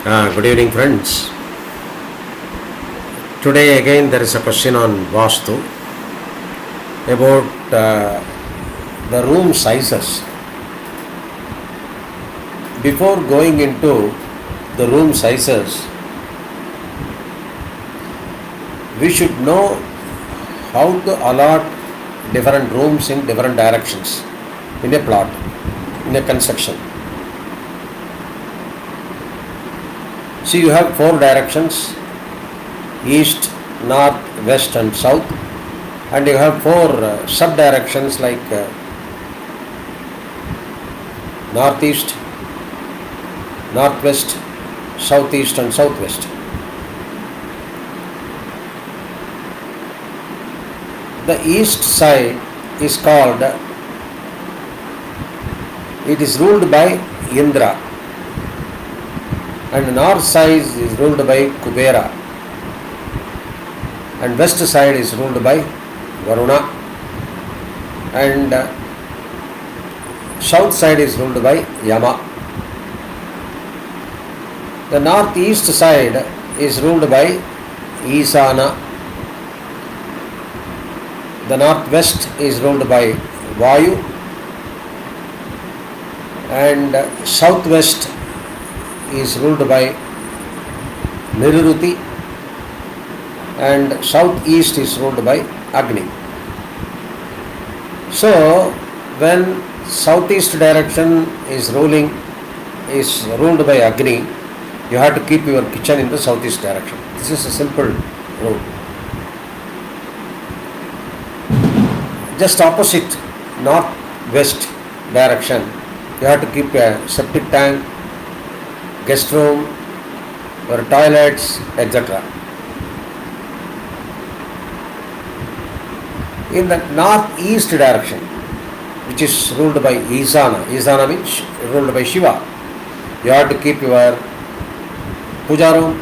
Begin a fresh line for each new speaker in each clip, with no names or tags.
Good evening, friends. Today again there is a question on Vastu about the room sizes. Before going into the room sizes, we should know how to allot different rooms in different directions in a plot, in a construction. See, you have 4 directions: east, north, west and south, and you have 4 sub-directions like northeast, northwest, southeast and southwest. The east side is called, it is ruled by Indra, and north side is ruled by Kubera, and west side is ruled by Varuna, and south side is ruled by Yama. The northeast side is ruled by Isana. The northwest is ruled by Vayu, and southwest is ruled by Nirruti, and southeast is ruled by Agni. So when southeast direction is ruled by Agni, you have to keep your kitchen in the southeast direction. This is a simple rule. Just opposite northwest direction, you have to keep a septic tank, guest room, your toilets, etc. In the northeast direction, which is ruled by Isana means ruled by Shiva, you have to keep your puja room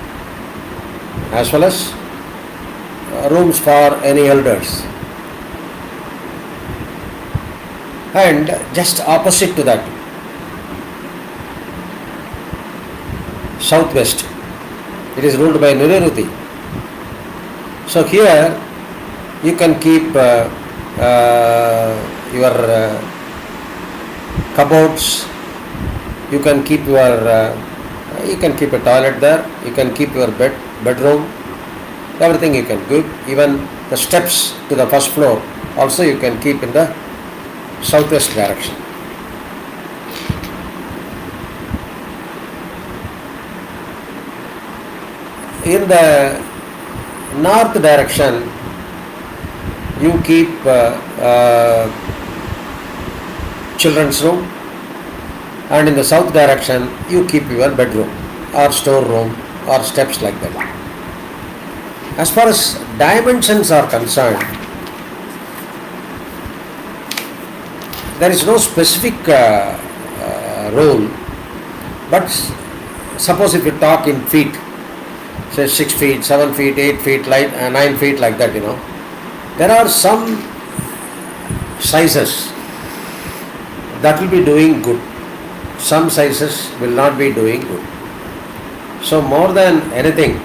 as well as rooms for any elders. And just opposite to that, southwest, it is ruled by Nirruti. So here you can keep your cupboards, you can keep a toilet there, you can keep your bedroom, everything you can keep. Even the steps to the first floor also you can keep in the southwest direction. In the north direction, you keep children's room, and in the south direction, you keep your bedroom or storeroom or steps like that. As far as dimensions are concerned, there is no specific rule, but suppose if you talk in feet, say 6 feet, 7 feet, 8 feet, 9 feet like that, there are some sizes that will be doing good, some sizes will not be doing good. So more than anything,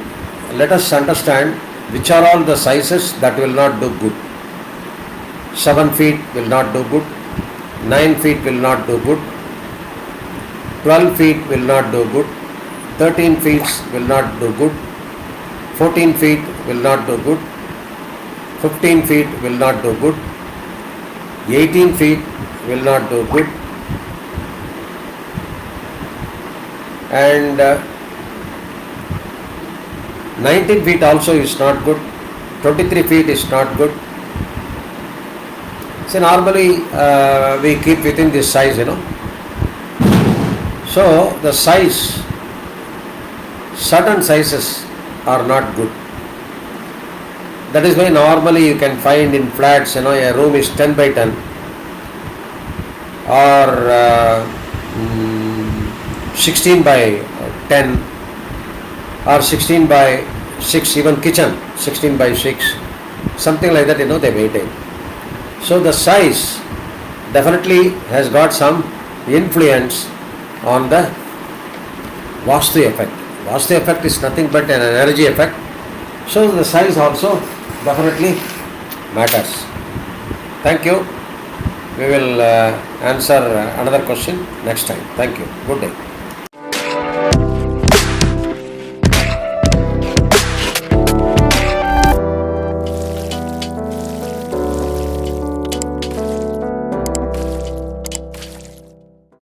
let us understand which are all the sizes that will not do good. 7 feet will not do good, 9 feet will not do good, 12 feet will not do good, 13 feet will not do good, 14 feet will not do good, 15 feet will not do good, 18 feet will not do good, and 19 feet also is not good, 23 feet is not good. So normally we keep within this size, So the size, certain sizes are not good. That is why normally you can find in flats, a room is 10 by 10 or 16 by 10 or 16 by 6, even kitchen 16 by 6, something like that, they maintain. So the size definitely has got some influence on the Vastu effect. Vastu effect is nothing but an energy effect. So the size also definitely matters. Thank you. We will answer another question next time. Thank you. Good day.